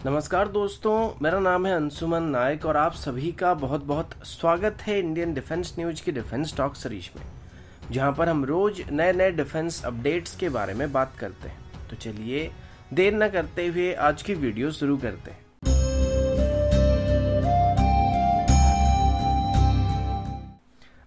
नमस्कार दोस्तों, मेरा नाम है अंशुमन नायक और आप सभी का बहुत बहुत स्वागत है इंडियन डिफेंस न्यूज की डिफेंस टॉक सीरीज में, जहां पर हम रोज नए नए डिफेंस अपडेट्स के बारे में बात करते हैं। तो चलिए देर न करते हुए आज की वीडियो शुरू करते हैं।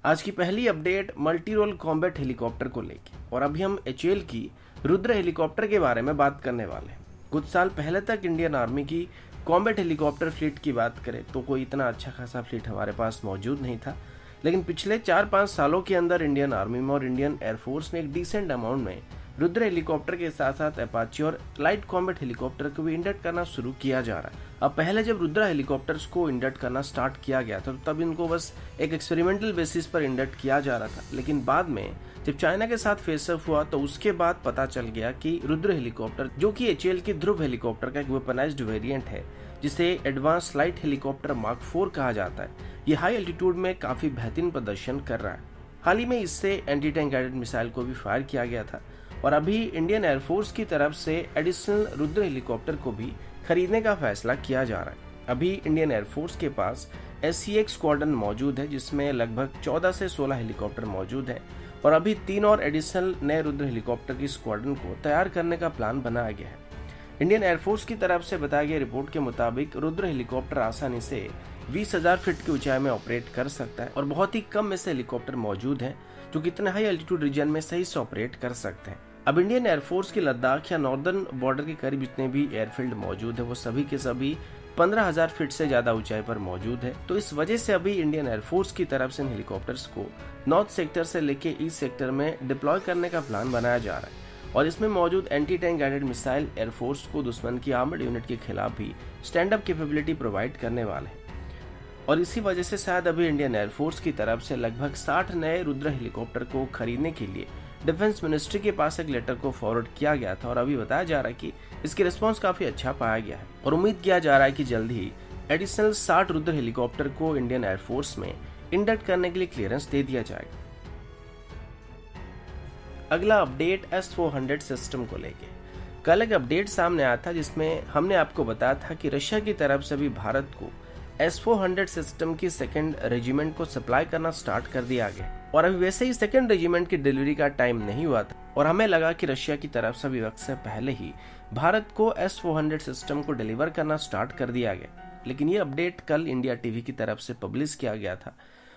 आज की पहली update multi role combat helicopter को लेके, और अभी हम एचएएल की रुद्र हेलीकॉप्टर के बारे में बात करने वाले हैं। कुछ साल पहले तक इंडियन आर्मी की कॉम्बैट हेलीकॉप्टर फ्लीट की बात करें तो कोई इतना अच्छा खासा फ्लीट हमारे पास मौजूद नहीं था, लेकिन पिछले 4-5 सालों के अंदर इंडियन आर्मी में और इंडियन एयरफोर्स ने एक डिसेंट अमाउंट में रुद्र हेलीकॉप्टर के साथ साथ अपाचे और लाइट कॉम्बैट हेलीकॉप्टर को भी इंडक्ट करना शुरू किया जा रहा है। अब पहले जब रुद्र हेलीकॉप्टर्स को इंडक्ट करना स्टार्ट किया गया था तो तब इनको बस एक एक्सपेरिमेंटल बेसिस पर इंडक्ट किया जा रहा था, लेकिन बाद में जब चाइना के साथ फेस ऑफ हुआ तो उसके बाद पता चल गया कि रुद्र हेलीकॉप्टर, जो कि एचएएल की ध्रुव हेलीकॉप्टर का एक वेपनाइज्ड वेरिएंट है जिसे एडवांस लाइट हेलीकॉप्टर मार्क 4 कहा जाता है, ये हाई एल्टीट्यूड में काफी बेहतरीन प्रदर्शन कर रहा है। हाल ही में इससे एंटी टैंक गाइडेड मिसाइल को भी फायर किया गया था और अभी इंडियन एयरफोर्स की तरफ से एडिशनल रुद्र हेलीकॉप्टर को भी खरीदने का फैसला किया जा रहा है। अभी इंडियन एयरफोर्स के पास SCX स्क्वाड्रन मौजूद है जिसमें लगभग 14 से 16 हेलीकॉप्टर मौजूद है और अभी 3 और एडिशनल नए रुद्र हेलीकॉप्टर की स्क्वाड्रन को तैयार करने का प्लान बनाया गया है। इंडियन एयरफोर्स की तरफ से बताई गई रिपोर्ट के मुताबिक रुद्र हेलीकॉप्टर आसानी से 20,000 फीट की ऊंचाई में ऑपरेट कर सकता है और बहुत ही कम में से हेलीकॉप्टर मौजूद हैं जो कितने हाई एल्टीट्यूड रीजन में सही से ऑपरेट कर सकते हैं। अब इंडियन एयरफोर्स की लद्दाख या नॉर्दर्न बॉर्डर के करीब जितने भी एयरफील्ड मौजूद है वो सभी के सभी 15,000 फीट से ज्यादा ऊंचाई पर मौजूद है। तो इस वजह से अभी इंडियन एयरफोर्स की तरफ से इन हेलीकॉप्टर्स को नॉर्थ सेक्टर से लेके ईस्ट सेक्टर में डिप्लॉय करने का प्लान बनाया जा रहा है और इसमें मौजूद anti tank guided missile air force को दुश्मन की आर्मर्ड यूनिट के खिलाफ भी स्टैंड अप कैपेबिलिटी प्रोवाइड करने वाले हैं। और इसी वजह से शायद अभी इंडियन एयरफोर्स की तरफ से लगभग 60 नए रुद्र हेलीकॉप्टर को खरीदने के लिए डिफेंस मिनिस्ट्री के पास एक लेटर को फॉरवर्ड किया गया था और अभी बताया जा रहा है कि इसकी रिस्पांस काफी अच्छा पाया गया है और उम्मीद किया जा रहा है कि जल्द ही एडिशनल 60 रुद्र हेलीकॉप्टर को इंडियन एयरफोर्स में इंडक्ट करने के लिए क्लियरेंस दे दिया जाएगा। अगला अपडेट S-400 सिस्टम को लेके, कल एक अपडेट सामने आया था जिसमें हमने आपको बताया था कि रशिया की तरफ से भी भारत को S-400 सिस्टम की सेकेंड रेजिमेंट को सप्लाई करना स्टार्ट कर दिया गया और अभी वैसे ही सेकेंड रेजिमेंट की डिलीवरी का टाइम नहीं हुआ था और हमें लगा कि रशिया की तरफ से भी वक्त से पहले ही भारत को S-400 सिस्टम को डिलीवर करना स्टार्ट कर दिया गया, लेकिन ये अपडेट कल इंडिया टीवी की तरफ से पब्लिश किया गया था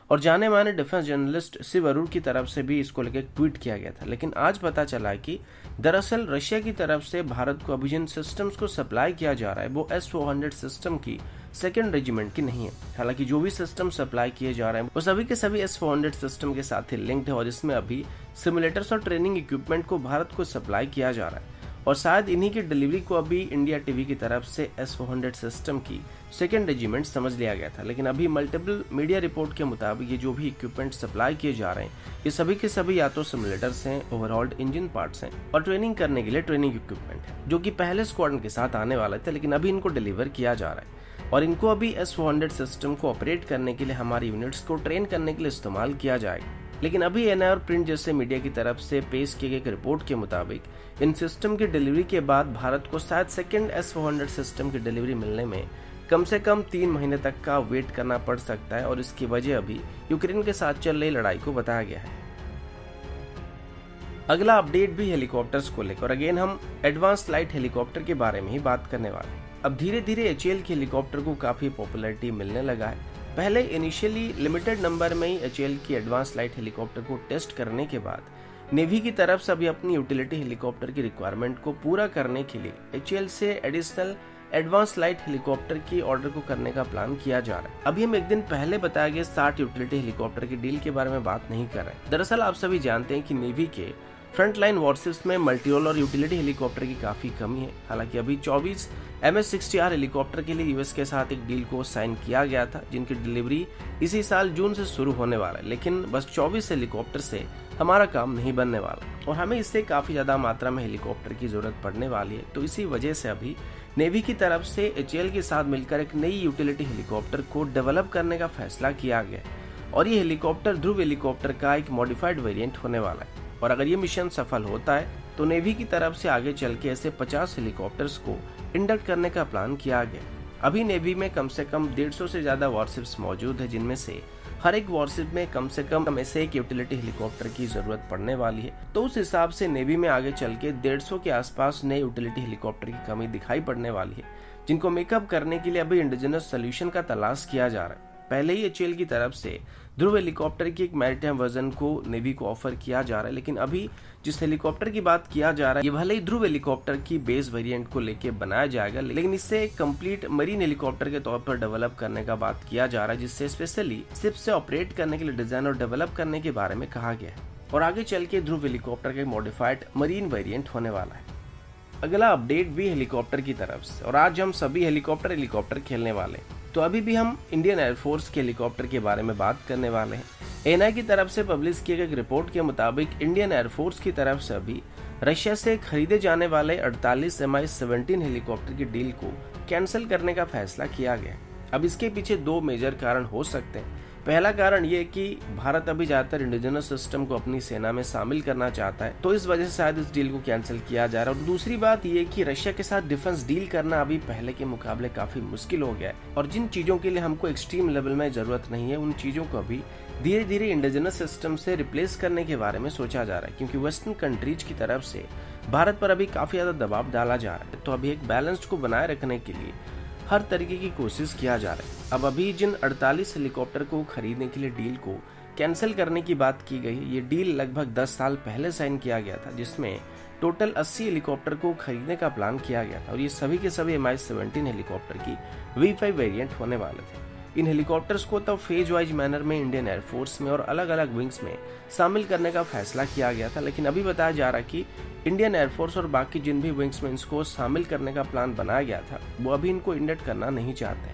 और जाने माने डिफेंस जर्नलिस्ट शिव अरोड़ की तरफ से भी इसको लेकर ट्वीट किया गया था। लेकिन आज पता चला कि दरअसल रशिया की तरफ से भारत को अभी जिन सिस्टम्स को सप्लाई किया जा रहा है वो S-400 सिस्टम की सेकेंड रेजिमेंट की नहीं है। हालांकि जो भी सिस्टम सप्लाई किए जा रहे हैं वो सभी के सभी S-400 सिस्टम के साथ ही लिंक्ड है और इसमें अभी सिमुलेटर्स और ट्रेनिंग इक्विपमेंट को भारत को सप्लाई किया जा रहा है और शायद इन्हीं की डिलीवरी को अभी इंडिया टीवी की तरफ से S-400 सिस्टम की सेकेंड रेजिमेंट समझ लिया गया था। लेकिन अभी मल्टीपल मीडिया रिपोर्ट के मुताबिक ये जो भी इक्विपमेंट सप्लाई किए जा रहे हैं ये सभी के सभी या तो सिमुलेटर्स हैं, ओवरऑल्ड इंजन पार्ट्स हैं और ट्रेनिंग करने के लिए ट्रेनिंग इक्विपमेंट है जो कि पहले स्क्वाड्रन के साथ आने वाले थे, लेकिन अभी इनको डिलीवर किया जा रहा है और इनको अभी S-400 सिस्टम को ऑपरेट करने के लिए हमारी यूनिट्स को ट्रेन करने के लिए इस्तेमाल किया जाएगा। लेकिन अभी NI और प्रिंट जैसे मीडिया की तरफ से पेश किए गए एक रिपोर्ट के मुताबिक इन सिस्टम की डिलीवरी के बाद भारत को शायद सेकेंड S-400 सिस्टम की डिलीवरी मिलने में कम से कम 3 महीने तक का वेट करना पड़ सकता है और इसकी वजह अभी यूक्रेन के साथ चल रही लड़ाई को बताया गया है। अगला अपडेट भी हेलीकॉप्टर्स को लेकर, अगेन हम एडवांस लाइट हेलीकॉप्टर के बारे में ही बात करने वाले हैं। अब धीरे धीरे एचएएल के हेलीकॉप्टर को काफी पॉपुलैरिटी मिलने लगा है। पहले इनिशियली लिमिटेड नंबर में ही एचएएल की एडवांस लाइट हेलीकॉप्टर को टेस्ट करने के बाद नेवी की तरफ से अभी अपनी यूटिलिटी हेलीकॉप्टर की रिक्वायरमेंट को पूरा करने के लिए एचएएल से एडिशनल एडवांस लाइट हेलीकॉप्टर की ऑर्डर को करने का प्लान किया जा रहा है। अभी हम एक दिन पहले बताए गए 60 यूटिलिटी हेलीकॉप्टर की डील के बारे में बात नहीं कर रहे। दरअसल आप सभी जानते हैं कि नेवी के फ्रंटलाइन वॉरशिप्स में मल्टीरोल और यूटिलिटी हेलीकॉप्टर की काफी कमी है। हालांकि अभी 24 MS-60R हेलीकॉप्टर के लिए यूएस के साथ एक डील को साइन किया गया था जिनकी डिलीवरी इसी साल जून से शुरू होने वाला है, लेकिन बस 24 हेलीकॉप्टर से हमारा काम नहीं बनने वाला और हमें इससे काफी ज्यादा मात्रा में हेलीकॉप्टर की जरूरत पड़ने वाली है। तो इसी वजह से अभी नेवी की तरफ से एचएएल के साथ मिलकर एक नई यूटिलिटी हेलीकॉप्टर को डेवलप करने का फैसला किया गया और ये हेलीकॉप्टर ध्रुव हेलीकॉप्टर का एक मॉडिफाइड वेरिएंट होने वाला है और अगर ये मिशन सफल होता है तो नेवी की तरफ से आगे चल के ऐसे 50 हेलीकॉप्टर्स को इंडक्ट करने का प्लान किया गया। अभी नेवी में कम से कम 150 से ज्यादा वॉरशिप्स मौजूद है, जिनमें से हर एक वॉरशिप में कम से कम ऐसे एक यूटिलिटी हेलीकॉप्टर की जरूरत पड़ने वाली है। तो उस हिसाब से नेवी में आगे चल के 150 के आसपास नए यूटिलिटी हेलीकॉप्टर की कमी दिखाई पड़ने वाली है, जिनको मेकअप करने के लिए अभी इंडिजिनस सोल्यूशन का तलाश किया जा रहा है। पहले ही एचएएल की तरफ से ध्रुव हेलीकॉप्टर की एक मैरीटाइम वर्जन को नेवी को ऑफर किया जा रहा है, लेकिन अभी जिस हेलीकॉप्टर की बात किया जा रहा है ये भले ही ध्रुव हेलीकॉप्टर की बेस वेरिएंट को लेके बनाया जाएगा, लेकिन इससे एक कंप्लीट मरीन हेलीकॉप्टर के तौर पर डेवलप करने का बात किया जा रहा है, जिससे स्पेशली शिप से ऑपरेट करने के लिए डिजाइन और डेवलप करने के बारे में कहा गया है। और आगे चल के ध्रुव हेलीकॉप्टर का मॉडिफाइड मरीन वेरिएंट होने वाला है। अगला अपडेट भी हेलीकॉप्टर की तरफ से, और आज हम सभी हेलीकॉप्टर खेलने वाले हैं। तो अभी भी हम इंडियन एयरफोर्स के हेलीकॉप्टर के बारे में बात करने वाले हैं। एएनआई की तरफ से पब्लिश किए गए एक रिपोर्ट के मुताबिक इंडियन एयरफोर्स की तरफ से अभी रशिया से खरीदे जाने वाले 48 Mi-17 हेलीकॉप्टर की डील को कैंसिल करने का फैसला किया गया। अब इसके पीछे 2 मेजर कारण हो सकते हैं। पहला कारण ये कि भारत अभी ज्यादातर इंडिजिनस सिस्टम को अपनी सेना में शामिल करना चाहता है, तो इस वजह से शायद इस डील को कैंसिल किया जा रहा है। और दूसरी बात ये कि रशिया के साथ डिफेंस डील करना अभी पहले के मुकाबले काफी मुश्किल हो गया है, और जिन चीजों के लिए हमको एक्सट्रीम लेवल में जरूरत नहीं है उन चीजों को अभी धीरे धीरे इंडिजिनस सिस्टम से रिप्लेस करने के बारे में सोचा जा रहा है, क्योंकि वेस्टर्न कंट्रीज की तरफ से भारत पर अभी काफी ज्यादा दबाव डाला जा रहा है। तो अभी एक बैलेंस को बनाए रखने के लिए हर तरीके की कोशिश किया जा रहा है। अब अभी जिन 48 हेलीकॉप्टर को खरीदने के लिए डील को कैंसिल करने की बात की गई, ये डील लगभग 10 साल पहले साइन किया गया था, जिसमें टोटल 80 हेलीकॉप्टर को खरीदने का प्लान किया गया था, और ये सभी के सभी Mi-17 हेलीकॉप्टर की V5 वेरिएंट होने वाले थे। इन हेलीकॉप्टर्स को तब फेज वाइज मैनर में इंडियन एयरफोर्स में और अलग अलग विंग्स में शामिल करने का फैसला किया गया था, लेकिन अभी बताया जा रहा है कि इंडियन एयरफोर्स और बाकी जिन भी विंग्स में इसको शामिल करने का प्लान बनाया गया था वो अभी इनको इंडक्ट करना नहीं चाहते,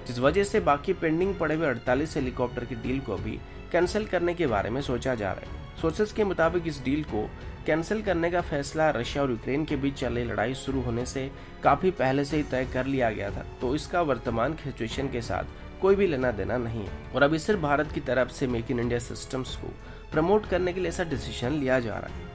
जिस वजह से बाकी पेंडिंग पड़े हुए 48 हेलीकॉप्टर की डील को भी कैंसिल करने के बारे में सोचा जा रहा है। सोर्सेस के मुताबिक इस डील को कैंसिल करने का फैसला रशिया और यूक्रेन के बीच चल रही लड़ाई शुरू होने से काफी पहले से ही तय कर लिया गया था, तो इसका वर्तमान सिचुएशन के साथ कोई भी लेना देना नहीं है, और अभी सिर्फ भारत की तरफ से मेक इन इंडिया सिस्टम्स को प्रमोट करने के लिए ऐसा डिसीजन लिया जा रहा है।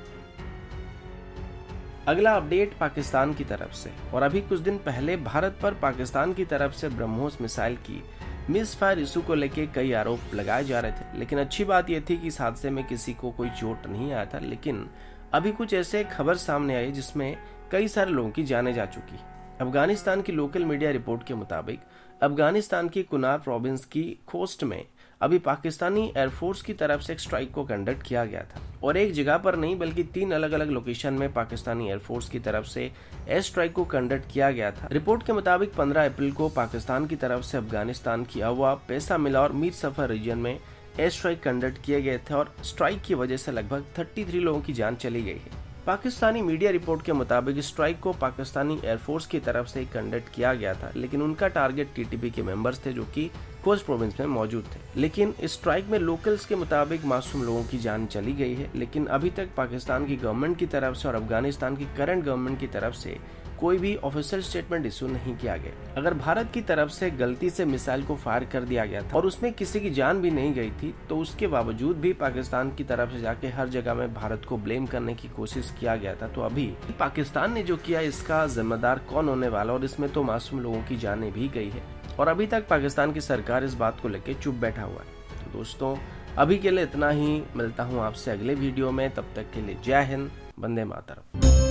अगला अपडेट पाकिस्तान की तरफ से, और अभी कुछ दिन पहले भारत पर पाकिस्तान की तरफ से ब्रह्मोस मिसाइल की मिस फायर इशू को लेके कई आरोप लगाए जा रहे थे, लेकिन अच्छी बात यह थी कि इस हादसे में किसी को कोई चोट नहीं आया था। लेकिन अभी कुछ ऐसे खबर सामने आई जिसमें कई सारे लोगों की जाने जा चुकी। अफगानिस्तान की लोकल मीडिया रिपोर्ट के मुताबिक अफगानिस्तान की कुनार प्रोविंस की कोस्ट में अभी पाकिस्तानी एयरफोर्स की तरफ से एक स्ट्राइक को कंडक्ट किया गया था, और एक जगह पर नहीं बल्कि 3 अलग अलग लोकेशन में पाकिस्तानी एयरफोर्स की तरफ से एयर स्ट्राइक को कंडक्ट किया गया था। रिपोर्ट के मुताबिक 15 अप्रैल को पाकिस्तान की तरफ से अफगानिस्तान की अवा, पैसा मिला और मीर सफर रीजन में एयर स्ट्राइक कंडक्ट किए गए थे, और स्ट्राइक की वजह से लगभग 33 लोगों की जान चली गई है। पाकिस्तानी मीडिया रिपोर्ट के मुताबिक स्ट्राइक को पाकिस्तानी एयरफोर्स की तरफ से कंडक्ट किया गया था, लेकिन उनका टारगेट टीटीपी के मेंबर्स थे जो कि कोस्ट प्रोविंस में मौजूद थे। लेकिन इस स्ट्राइक में लोकल्स के मुताबिक मासूम लोगों की जान चली गई है, लेकिन अभी तक पाकिस्तान की गवर्नमेंट की तरफ से और अफगानिस्तान की करंट गवर्नमेंट की तरफ से कोई भी ऑफिशियल स्टेटमेंट इशू नहीं किया गया। अगर भारत की तरफ से गलती से मिसाइल को फायर कर दिया गया था और उसमें किसी की जान भी नहीं गई थी, तो उसके बावजूद भी पाकिस्तान की तरफ से जाके हर जगह में भारत को ब्लेम करने की कोशिश किया गया था। तो अभी पाकिस्तान ने जो किया इसका जिम्मेदार कौन होने वाला, और इसमें तो मासूम लोगों की जानें भी गई है, और अभी तक पाकिस्तान की सरकार इस बात को लेकर चुप बैठा हुआ है। तो दोस्तों अभी के लिए इतना ही, मिलता हूँ आपसे अगले वीडियो में, तब तक के लिए जय हिंद, वंदे मातरम।